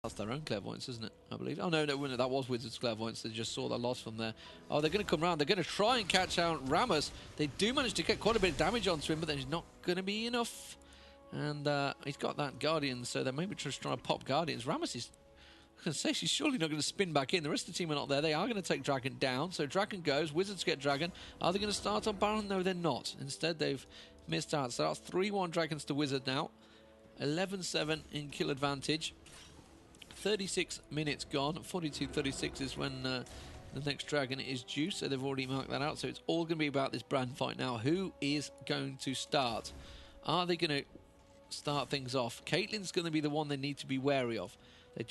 That's their own clairvoyance, isn't it? I believe. Oh, no, that was Wizards' clairvoyance. They just saw the loss from there. Oh, they're going to come around. They're going to try and catch out Ramos. They do manage to get quite a bit of damage onto him, but there's not going to be enough. And he's got that Guardian, so they're maybe just trying to pop Guardians. Ramos is, I can say, she's surely not going to spin back in. The rest of the team are not there. They are going to take Dragon down. So Dragon goes. Wizards get Dragon. Are they going to start on Baron? No, they're not. Instead, they've missed out. So that's 3-1 Dragons to Wizard now. 11-7 in kill advantage. 36 minutes gone. 42-36 is when the next Dragon is due, so they've already marked that out. So it's all going to be about this brand fight now. Who is going to start? Are they going to start things off? Caitlyn's going to be the one they need to be wary of. He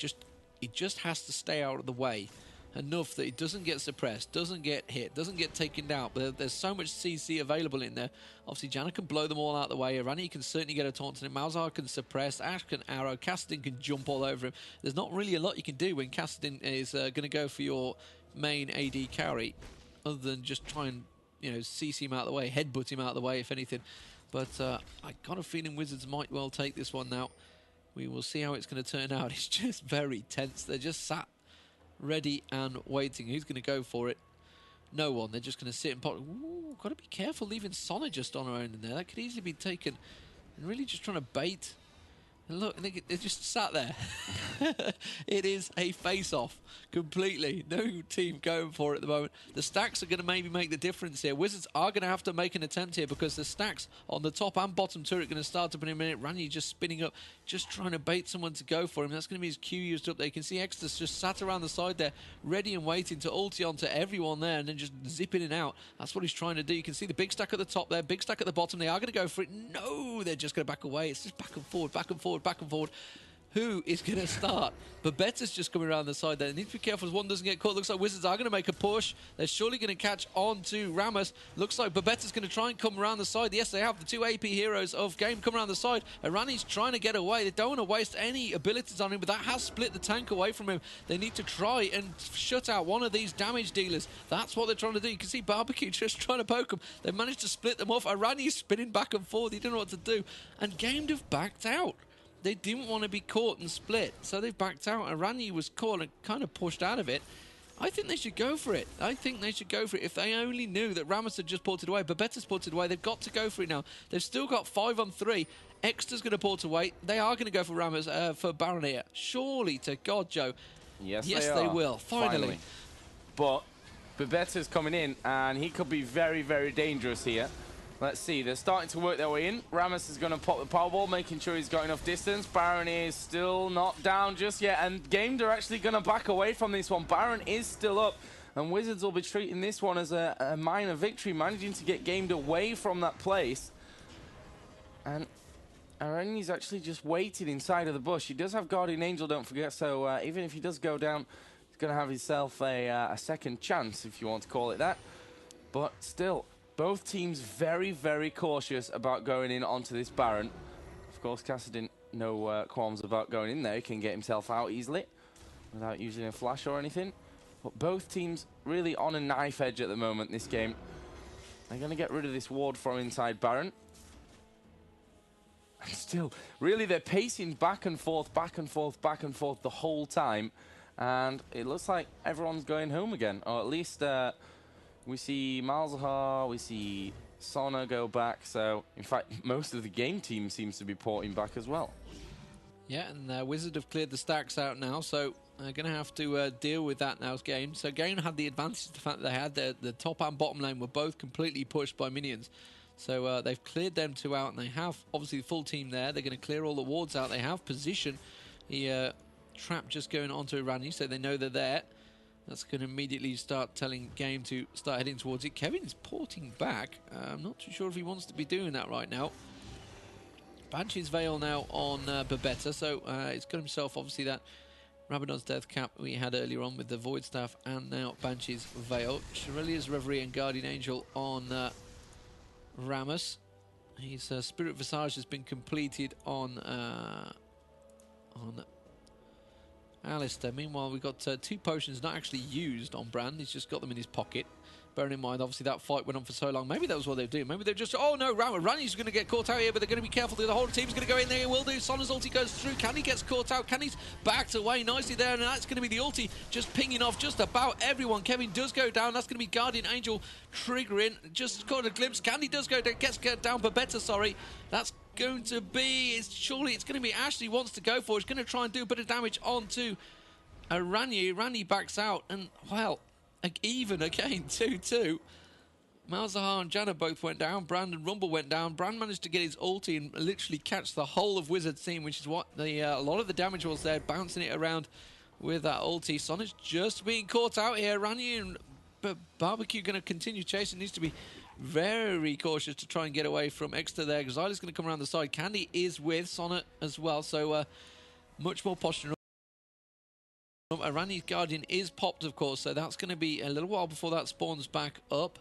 just has to stay out of the way enough that it doesn't get suppressed, doesn't get hit, doesn't get taken down. But there's so much CC available in there. Obviously, Janna can blow them all out of the way. Irani can certainly get a taunt on him. Malzahar can suppress. Ash can arrow. Kassadin can jump all over him. There's not really a lot you can do when Kassadin is going to go for your main AD carry, other than just try and, CC him out of the way, headbutt him out of the way, if anything. But I got a feeling Wizards might well take this one now. We will see how it's going to turn out. It's just very tense. They're just sat ready and waiting. Who's going to go for it? No one. They're just going to sit and pop. Ooh, got to be careful leaving Sona just on her own in there. That could easily be taken. And really just trying to bait. And look, they just sat there. It is a face-off completely. No team going for it at the moment. The stacks are going to maybe make the difference here. Wizards are going to have to make an attempt here because the stacks on the top and bottom turret are going to start up in a minute. Randy just spinning up, just trying to bait someone to go for him. That's going to be his Q used up there. You can see Exodus just sat around the side there, ready and waiting to ulti onto everyone there and then just zip in and out. That's what he's trying to do. You can see the big stack at the top there, big stack at the bottom. They are going to go for it. No, they're just going to back away. It's just back and forward, back and forward, back and forward. Who is going to start? Babetta's just coming around the side there. They need to be careful as one doesn't get caught. Looks like Wizards are going to make a push. They're surely going to catch on to Ramos. Looks like Babetta's going to try and come around the side. Yes, they have the two AP heroes of game come around the side. Irani's trying to get away. They don't want to waste any abilities on him, but that has split the tank away from him. They need to try and shut out one of these damage dealers. That's what they're trying to do. You can see Barbecue just trying to poke him. They've managed to split them off. Irani's spinning back and forth. He didn't know what to do. And Gamedde have backed out. They didn't want to be caught and split, so they've backed out. Irani was caught and kind of pushed out of it. I think they should go for it. I think they should go for it. If they only knew that Ramos had just ported away, Babetta's ported away, they've got to go for it now. They've still got 5 on 3. Extra's going to port away. They are going to go for Ramos, for Baron here. Surely to God, Joe. Yes, they will. Finally. But Babetta's coming in, and he could be very, very dangerous here. Let's see, they're starting to work their way in. Ramos is going to pop the Powerball, making sure he's got enough distance. Baron is still not down just yet, and Gamedde are actually going to back away from this one. Baron is still up, and Wizards will be treating this one as a minor victory, managing to get Gamedde away from that place. And Irani's actually just waited inside of the bush. He does have Guardian Angel, don't forget, so even if he does go down, he's going to have himself a second chance, if you want to call it that. But still, both teams very, very cautious about going in onto this Baron. Of course, Kassadin, no qualms about going in there. He can get himself out easily without using a flash or anything. But both teams really on a knife edge at the moment this game. They're going to get rid of this ward from inside Baron. And still, really, they're pacing back and forth, back and forth, back and forth the whole time. And it looks like everyone's going home again. Or at least we see Malzahar, we see Sona go back. So, in fact, most of the game team seems to be porting back as well. Yeah, and Wizard have cleared the stacks out now, so they're going to have to deal with that now game. So Game had the advantage of the fact that they had the top and bottom lane were both completely pushed by minions. So they've cleared them two out, and they have obviously the full team there. They're going to clear all the wards out. They have position. The trap just going onto Irani, so they know they're there. That's going to immediately start telling Game to start heading towards it. Kevin is porting back. I'm not too sure if he wants to be doing that right now. Banshee's Veil now on Babetta, so he's got himself obviously that Rabadon's Death Cap we had earlier on with the Void Staff, and now Banshee's Veil. Shirelia's Reverie and Guardian Angel on Ramos. His Spirit Visage has been completed on Alistair. Meanwhile, we've got 2 potions not actually used on Brand. He's just got them in his pocket. Bearing in mind, obviously, that fight went on for so long. Maybe that was what they were doing. Maybe they're just, oh no, Ranni's going to get caught out here, but they're going to be careful. The whole team's going to go in there. It will do. Sona's ulti goes through. Candy gets caught out. Candy's backed away nicely there, and that's going to be the ulti just pinging off just about everyone. Kevin does go down. That's going to be Guardian Angel triggering. Just caught a glimpse. Candy does go down. Gets down. Babetta, sorry. That's going to be, surely it's going to be Ashley wants to go for. He's going to try and do a bit of damage onto Ranni. Ranni backs out, and, well, even again, 2-2. Malzahar and Janna both went down. Brand and Rumble went down. Brand managed to get his ulti and literally catch the whole of Wizard's team, which is what a lot of the damage was there, bouncing it around with that ulti. Sonic's just being caught out here. Ranni and Barbecue going to continue chasing. Needs to be very cautious to try and get away from Exeter there. Zyla's going to come around the side. Candy is with Sonic as well, so much more posture. Ranni's Guardian is popped, of course, so that's going to be a little while before that spawns back up.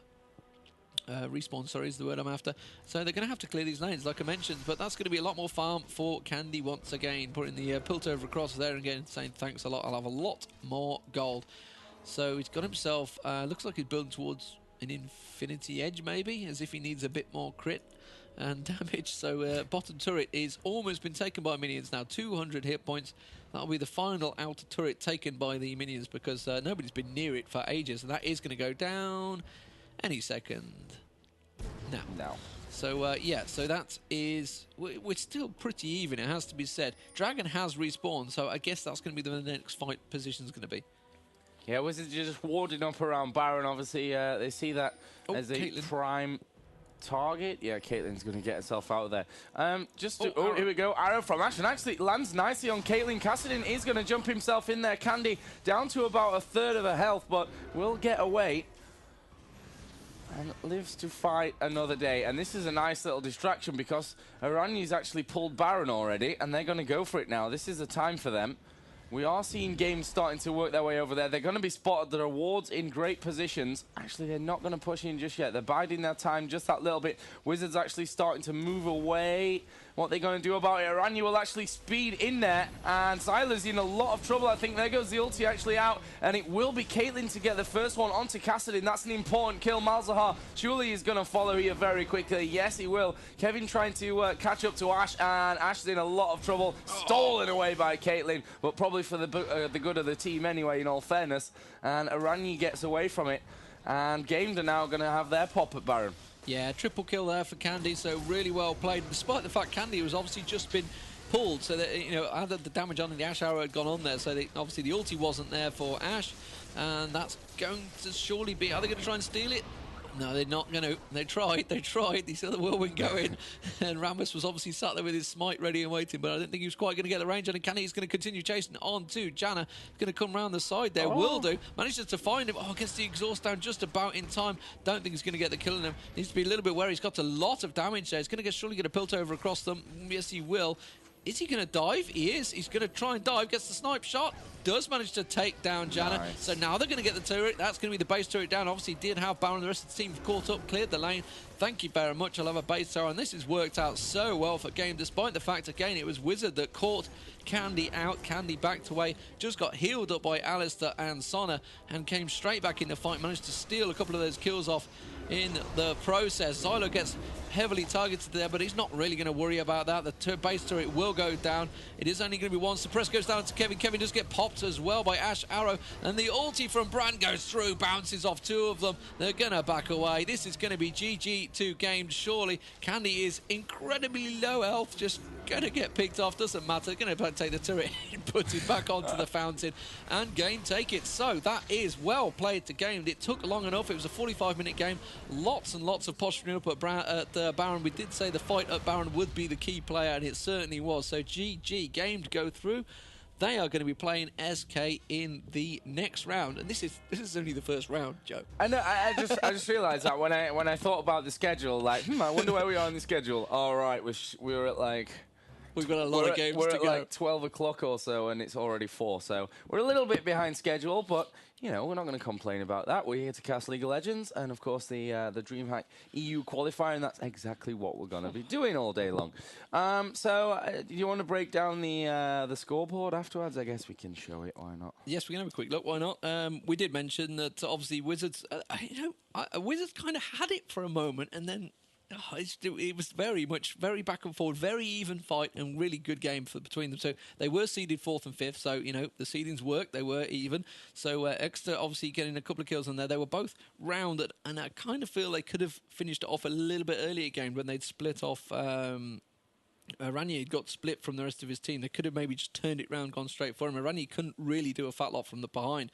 Respawn, sorry, is the word I'm after. So they're going to have to clear these lanes, like I mentioned, but that's going to be a lot more farm for Candy once again. Putting the Piltover across there and again, saying thanks a lot, I'll have a lot more gold. So he's got himself, looks like he's building towards an Infinity Edge maybe, as if he needs a bit more crit and damage. So bottom turret is almost been taken by minions now, 200 hit points. That'll be the final outer turret taken by the minions because nobody's been near it for ages, and that is going to go down any second now. So, yeah, so that is... We're still pretty even, it has to be said. Dragon has respawned, so I guess that's going to be the next fight position's going to be. Yeah, Wizards just warding up around Baron. Obviously, they see that as a prime target. Yeah, Caitlyn's going to get herself out of there. Here we go. Arrow from Ash, and actually lands nicely on Caitlyn. Kassadin is going to jump himself in there. Candy down to about a third of her health, but will get away and lives to fight another day. And this is a nice little distraction because Aranyi's actually pulled Baron already, and they're going to go for it now. This is a time for them. We are seeing games starting to work their way over there. They're going to be spotted. The rewards in great positions. Actually, they're not going to push in just yet. They're biding their time just that little bit. Wizards actually starting to move away. What they're going to do about it, Aranya will actually speed in there, and Zyla's in a lot of trouble. I think there goes the ulti actually out, and it will be Caitlyn to get the first one onto Kassadin. That's an important kill. Malzahar surely is going to follow here very quickly. Yes, he will. Kevin trying to catch up to Ash, and Ash is in a lot of trouble. Stolen away by Caitlyn, but probably for the good of the team anyway, in all fairness. And Aranya gets away from it, and Gamedde are now going to have their pop at Baron. Yeah, triple kill there for Candy, so really well played. Despite the fact Candy was obviously just been pulled, so that, you know, added the damage on and the Ash arrow had gone on there, so obviously the ulti wasn't there for Ash, and that's going to surely be... Are they going to try and steal it? No, they're not going to. They tried. They saw the whirlwind go in, and Ramos was obviously sat there with his smite ready and waiting, but I didn't think he was quite going to get the range on it. Candy's going to continue chasing on to Janna. Going to come round the side there. Will do. Manages to find him. Oh, gets the exhaust down just about in time. Don't think he's going to get the kill on him. Needs to be a little bit wary. He's got a lot of damage there. He's going to surely get a Piltover across them. Yes, he will. Is he going to dive? He is. He's going to try and dive. Gets the snipe shot. Does manage to take down Janna. Nice. So now they're going to get the turret. That's going to be the base turret down. Obviously did have Baron. The rest of the team caught up, cleared the lane. Thank you very much. I love a base tower. And this has worked out so well for Game, despite the fact, again, it was Wizard that caught Candy out. Candy backed away. Just got healed up by Alistair and Sona and came straight back in the fight. Managed to steal a couple of those kills off in the process. Zylo gets heavily targeted there, but he's not really going to worry about that. The base turret will go down. It is only going to be one. Suppress goes down to Kevin. Kevin does get popped as well by Ash Arrow, and the ulti from Brand goes through, bounces off two of them. They're going to back away. This is going to be GG to Game, surely. Candy is incredibly low health, just going to get picked off. Doesn't matter. Going to take the turret and put it back onto the fountain, and Game take it. So that is well played to Game. It took long enough. It was a 45-minute game. Lots and lots of posturing up at Baron. We did say the fight at Baron would be the key player, and it certainly was. So GG, Game to go through. They are going to be playing SK in the next round, and this is only the first round, Joe. I know. I just realised that when I thought about the schedule, like, I wonder where we are on the schedule. All right, we were at like We've got a lot of games we're to at go. like 12 o'clock or so, and it's already 4. So we're a little bit behind schedule, but you know we're not going to complain about that. We're here to cast League of Legends, and of course the Dreamhack EU qualifier, and that's exactly what we're going to be doing all day long. Do you want to break down the scoreboard afterwards? I guess we can show it. Why not? Yes, we can have a quick look. Why not? We did mention that obviously Wizards, Wizards kind of had it for a moment, and then it was very back and forward, very even fight, and really good game between them. So they were seeded 4th and 5th. So the seedings worked; they were even. So Exeter obviously getting a couple of kills on there. They were both rounded, and I kind of feel they could have finished it off a little bit earlier game when they'd split off. Ranier got split from the rest of his team. They could have maybe just turned it round, gone straight for him. Ranier couldn't really do a fat lot from the behind.